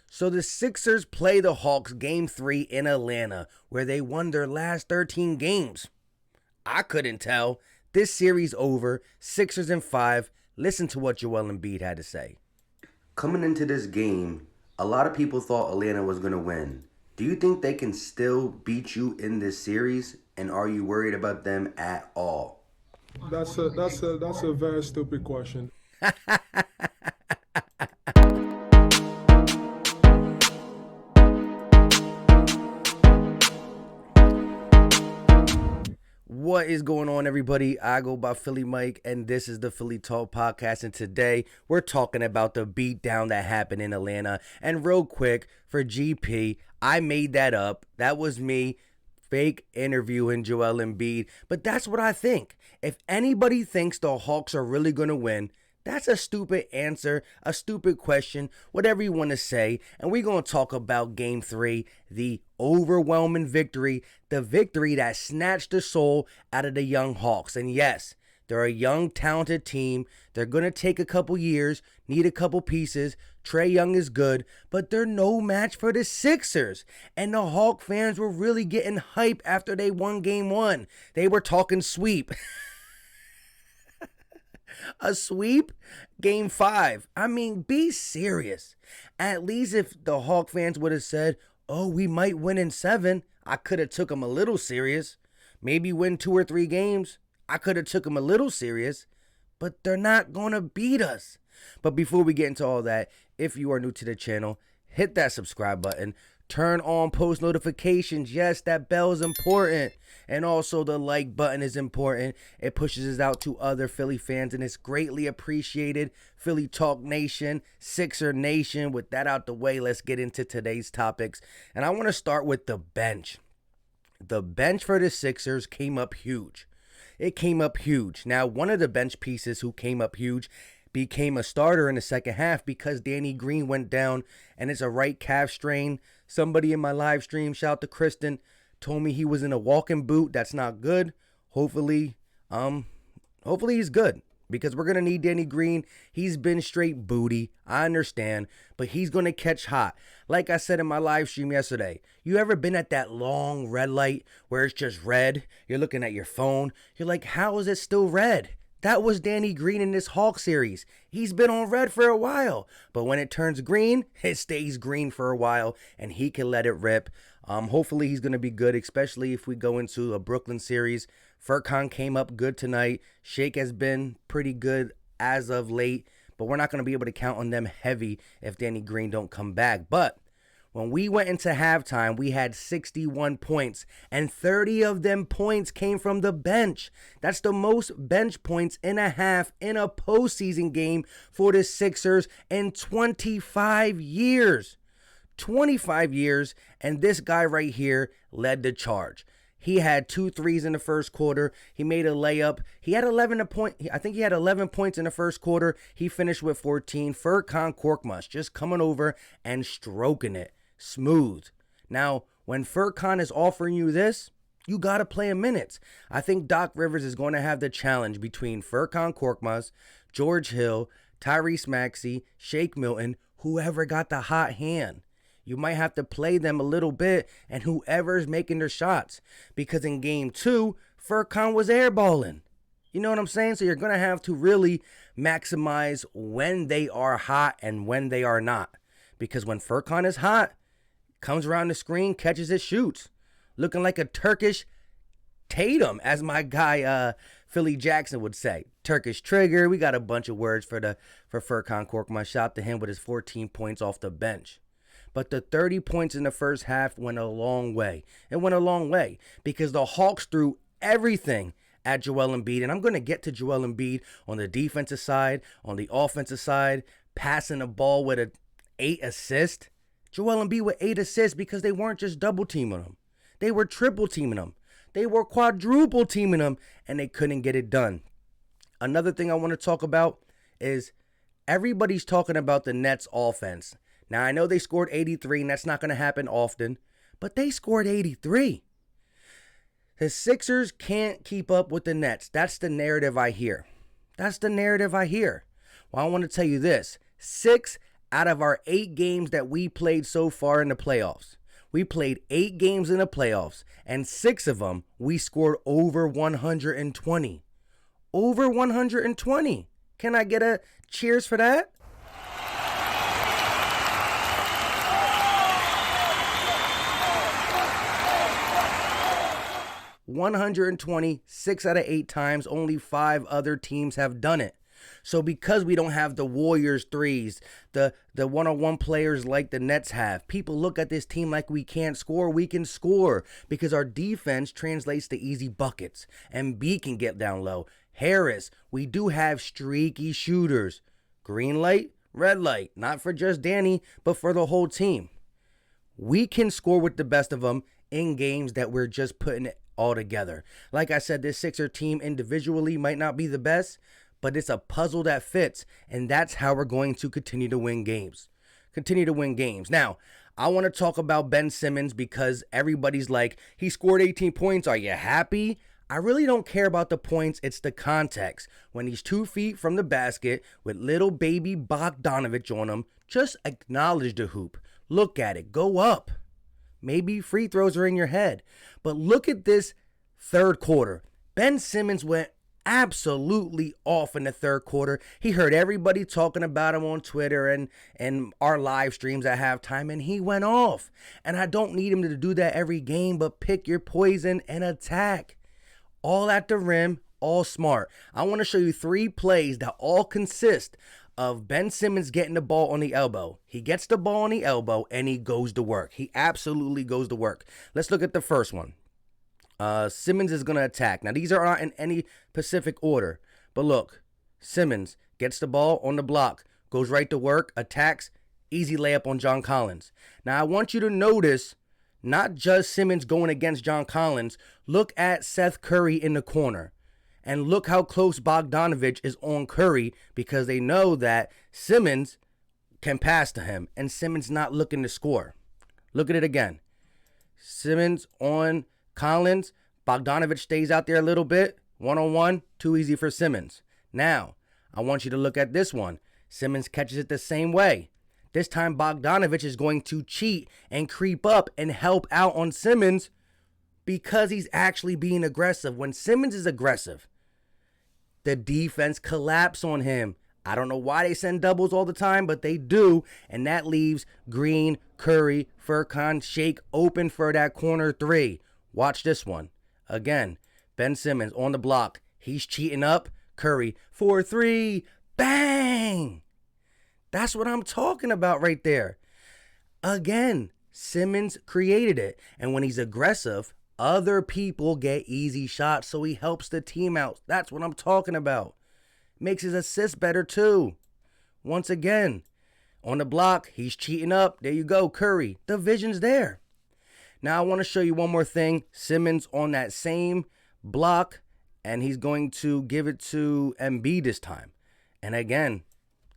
So the Sixers play the Hawks Game 3 in Atlanta, where they won their last 13 games. I couldn't tell. This series over, Sixers in 5. Listen to what Joel Embiid had to say. Coming into this game, a lot of people thought Atlanta was going to win. Do you think they can still beat you in this series? And are you worried about them at all? That's a very stupid question. What is going on, everybody? I go by Philly Mike, and this is the Philly Talk Podcast. And today we're talking about the beatdown that happened in Atlanta. And real quick, for GP, I made that up. That was me fake interviewing Joel Embiid. But that's what I think. If anybody thinks the Hawks are really going to win, that's a stupid answer, a stupid question, whatever you want to say. And we're going to talk about Game 3, the overwhelming victory, the victory that snatched the soul out of the young Hawks. And yes, they're a young, talented team. They're going to take a couple years, need a couple pieces. Trae Young is good, but they're no match for the Sixers. And the Hawk fans were really getting hype after they won Game 1. They were talking sweep. A sweep? Game 5. I mean, be serious. At least if the Hawk fans would have said, oh, we might win in 7, I could have took them a little serious. Maybe win 2 or 3 games. I could have took them a little serious. But they're not going to beat us. But before we get into all that, if you are new to the channel, hit that subscribe button. Turn on post notifications. Yes, that bell is important. And also the like button is important. It pushes us out to other Philly fans, and it's greatly appreciated. Philly Talk Nation, Sixer Nation. With that out the way, let's get into today's topics. And I want to start with the bench. The bench for the Sixers came up huge. It came up huge. Now, one of the bench pieces who came up huge became a starter in the second half because Danny Green went down, and it's a right calf strain. Somebody in my live stream, shout out to Kristen, told me he was in a walking boot. That's not good. Hopefully he's good, because we're gonna need Danny Green. He's been straight booty, I understand, but he's gonna catch hot. Like I said in my live stream yesterday, you ever been at that long red light where it's just red? You're looking at your phone. You're like, how is it still red? That was Danny Green in this Hawk series. He's been on red for a while. But when it turns green, it stays green for a while, and he can let it rip. Hopefully he's going to be good, especially if we go into a Brooklyn series. Furkan came up good tonight. Shake has been pretty good as of late, but we're not going to be able to count on them heavy if Danny Green don't come back. But when we went into halftime, we had 61 points, and 30 of them points came from the bench. That's the most bench points in a half in a postseason game for the Sixers in 25 years. 25 years, and this guy right here led the charge. He had 2 threes in the first quarter. He made a layup. He had 11 I think he had 11 points in the first quarter. He finished with 14. Furkan Korkmaz just coming over and stroking it. Smooth. Now, when Furkan is offering you this, you got to play him minutes. I think Doc Rivers is going to have the challenge between Furkan Korkmaz, George Hill, Tyrese Maxey, Shake Milton, whoever got the hot hand. You might have to play them a little bit, and whoever's making their shots. Because in Game 2, Furkan was airballing. You know what I'm saying? So you're going to have to really maximize when they are hot and when they are not. Because when Furkan is hot, comes around the screen, catches it, shoots. Looking like a Turkish Tatum, as my guy Philly Jackson would say. Turkish trigger. We got a bunch of words for Furkan Korkmaz. Shout out to him with his 14 points off the bench. But the 30 points in the first half went a long way. It went a long way because the Hawks threw everything at Joel Embiid. And I'm going to get to Joel Embiid on the defensive side, on the offensive side, passing the ball with an 8 assist. Joel Embiid with 8 assists because they weren't just double teaming him. They were triple teaming him. They were quadruple teaming him, and they couldn't get it done. Another thing I want to talk about is everybody's talking about the Nets offense. Now, I know they scored 83, and that's not going to happen often, but they scored 83. The Sixers can't keep up with the Nets. That's the narrative I hear. Well, I want to tell you this. 6 Out of our 8 games that we played so far in the playoffs, we played 8 games in the playoffs, and 6 of them we scored over 120. Over 120. Can I get a cheers for that? 120, 6 out of 8 times. Only 5 other teams have done it. So because we don't have the Warriors threes, the one-on-one players like the Nets have, people look at this team like we can't score. We can score because our defense translates to easy buckets. Embiid can get down low. Harris, we do have streaky shooters. Green light, red light. Not for just Danny, but for the whole team. We can score with the best of them in games that we're just putting it all together. Like I said, this Sixer team individually might not be the best, but it's a puzzle that fits, and that's how we're going to continue to win games. Now, I want to talk about Ben Simmons because everybody's like, he scored 18 points. Are you happy? I really don't care about the points. It's the context. When he's 2 feet from the basket with little baby Bogdanovich on him, just acknowledge the hoop. Look at it. Go up. Maybe free throws are in your head. But look at this third quarter. Ben Simmons went absolutely off in the third quarter. He heard everybody talking about him on Twitter and our live streams at halftime, and he went off. And I don't need him to do that every game, but pick your poison and attack. All at the rim, all smart. I want to show you 3 plays that all consist of Ben Simmons getting the ball on the elbow. He gets the ball on the elbow, and he goes to work. He absolutely goes to work. Let's look at the first one. Simmons is going to attack. Now, these are not in any specific order. But look, Simmons gets the ball on the block, goes right to work, attacks, easy layup on John Collins. Now, I want you to notice not just Simmons going against John Collins. Look at Seth Curry in the corner. And look how close Bogdanovich is on Curry because they know that Simmons can pass to him. And Simmons not looking to score. Look at it again. Simmons on Collins. Bogdanovich stays out there a little bit. 1-on-1. Too easy for Simmons. Now, I want you to look at this one. Simmons catches it the same way. This time Bogdanovich is going to cheat and creep up and help out on Simmons because he's actually being aggressive. When Simmons is aggressive, the defense collapse on him. I don't know why they send doubles all the time, but they do. And that leaves Green, Curry, Furkan, Shake open for that corner 3. Watch this one. Again, Ben Simmons on the block. He's cheating up. Curry, 4-3. Bang! That's what I'm talking about right there. Again, Simmons created it. And when he's aggressive, other people get easy shots, so he helps the team out. That's what I'm talking about. Makes his assists better too. Once again, on the block, he's cheating up. There you go, Curry. The vision's there. Now I want to show you one more thing. Simmons on that same block, and he's going to give it to Embiid this time. And again,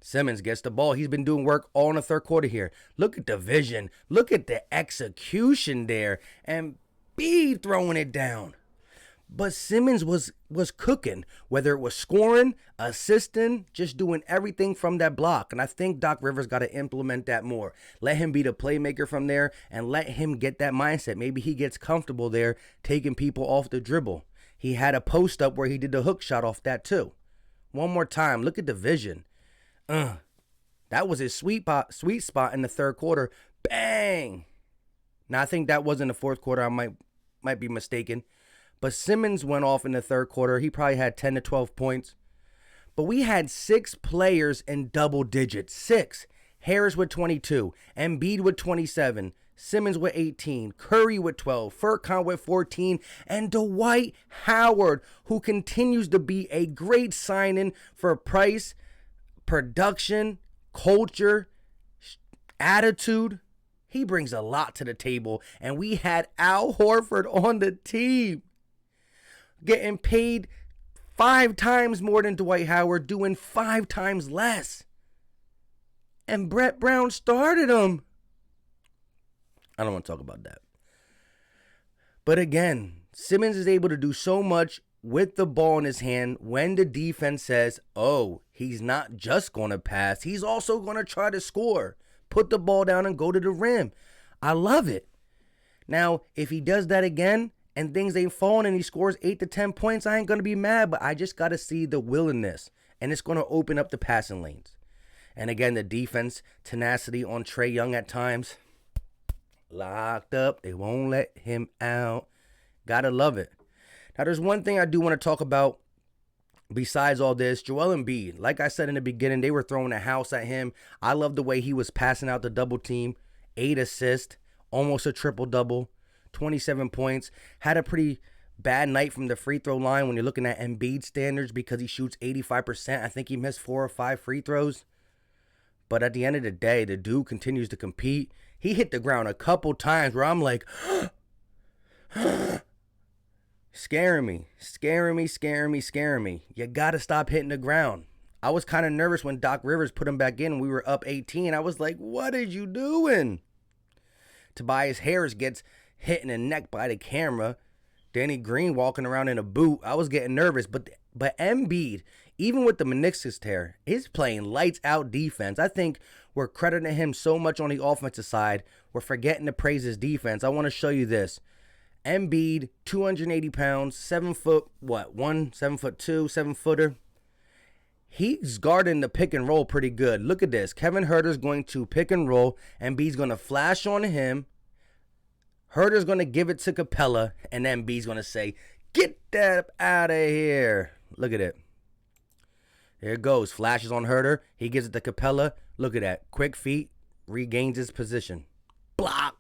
Simmons gets the ball. He's been doing work all in the third quarter here. Look at the vision. Look at the execution there. And Embiid throwing it down. But Simmons was cooking, whether it was scoring, assisting, just doing everything from that block. And I think Doc Rivers got to implement that more. Let him be the playmaker from there and let him get that mindset. Maybe he gets comfortable there taking people off the dribble. He had a post up where he did the hook shot off that too. One more time. Look at the vision. That was his sweet spot in the third quarter. Bang! Now, I think that was in the fourth quarter. I might be mistaken. But Simmons went off in the third quarter. He probably had 10 to 12 points. But we had 6 players in double digits. 6. Harris with 22. Embiid with 27. Simmons with 18. Curry with 12. Furkan with 14. And Dwight Howard, who continues to be a great signing for price, production, culture, attitude. He brings a lot to the table. And we had Al Horford on the team, getting paid 5 times more than Dwight Howard, doing 5 times less. And Brett Brown started him. I don't want to talk about that. But again, Simmons is able to do so much with the ball in his hand when the defense says, oh, He's not just going to pass. He's also going to try to score. Put the ball down and go to the rim. I love it. Now, if he does that again and things ain't falling and he scores 8 to 10 points, I ain't going to be mad, but I just got to see the willingness, and it's going to open up the passing lanes. And again, the defense tenacity on Trae Young at times. Locked up. They won't let him out. Gotta love it. Now, there's one thing I do want to talk about besides all this. Joel Embiid, like I said in the beginning, they were throwing a house at him. I love the way he was passing out the double team. 8 assists, almost a triple-double, 27 points. Had a pretty bad night from the free throw line when you're looking at Embiid standards because he shoots 85%. I think he missed 4 or 5 free throws. But at the end of the day, the dude continues to compete. He hit the ground a couple times where I'm like, scaring me. You got to stop hitting the ground. I was kind of nervous when Doc Rivers put him back in and we were up 18. I was like, what are you doing? Tobias Harris gets hit in the neck by the camera. Danny Green walking around in a boot. I was getting nervous. But Embiid, even with the meniscus tear, is playing lights out defense. I think we're crediting him so much on the offensive side. We're forgetting to praise his defense. I want to show you this. Embiid, 280 pounds, 7 foot, 7'2", 7-footer. He's guarding the pick and roll pretty good. Look at this. Kevin Huerter's going to pick and roll. Embiid's going to flash on him. Huerter's going to give it to Capella. And Embiid's going to say, get that out of here. Look at it. There it goes. Flashes on Huerter. He gives it to Capella. Look at that. Quick feet. Regains his position. Block.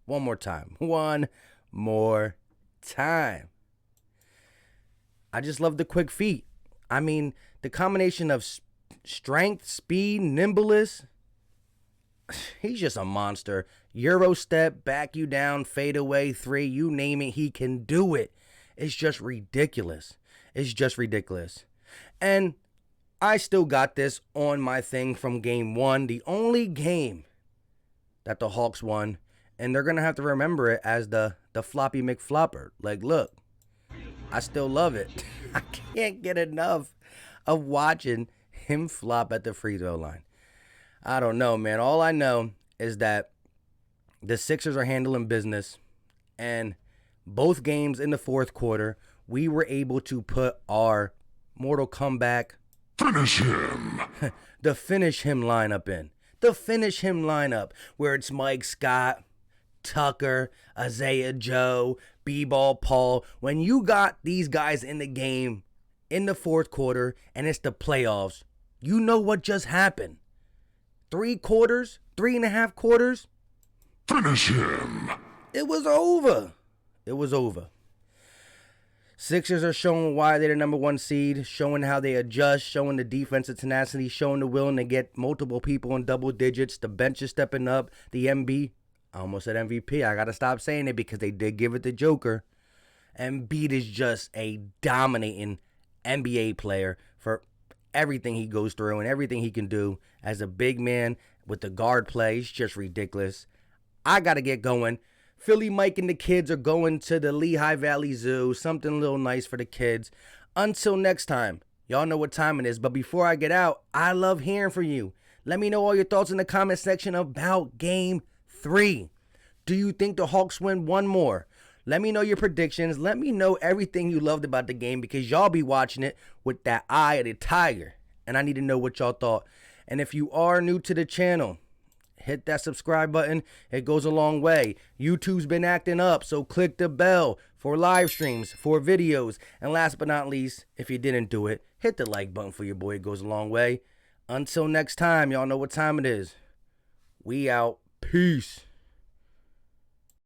One more time. I just love the quick feet. I mean, the combination of strength, speed, nimbleness. He's just a monster. Euro step, back you down, fade away, 3, you name it, he can do it. It's just ridiculous. And I still got this on my thing from game 1, the only game that the Hawks won, and they're going to have to remember it as the floppy McFlopper. Like, look, I still love it. I can't get enough of watching him flop at the free throw line. I don't know, man. All I know is that the Sixers are handling business, and both games in the fourth quarter, we were able to put our mortal comeback, finish him, the finish him lineup in. The finish him lineup where it's Mike Scott, Tucker, Isaiah Joe, B-Ball Paul. When you got these guys in the game in the fourth quarter and it's the playoffs, you know what just happened. 3.5 quarters. Finish him. It was over. Sixers are showing why they're the number 1 seed, showing how they adjust, showing the defensive tenacity, showing the willing to get multiple people in double digits. The bench is stepping up. The MB, I almost said MVP. I got to stop saying it because they did give it to Joker. Embiid is just a dominating NBA player for everything he goes through and everything he can do as a big man with the guard play. It's just ridiculous. I got to get going. Philly Mike and the kids are going to the Lehigh Valley Zoo. Something a little nice for the kids. Until next time, y'all know what time it is. But before I get out, I love hearing from you. Let me know all your thoughts in the comment section about Game 3. Do you think the Hawks win one more? Let me know your predictions. Let me know everything you loved about the game because y'all be watching it with that eye of the tiger. And I need to know what y'all thought. And if you are new to the channel, hit that subscribe button. It goes a long way. YouTube's been acting up, so click the bell for live streams, for videos. And last but not least, if you didn't do it, hit the like button for your boy. It goes a long way. Until next time, y'all know what time it is. We out. Peace.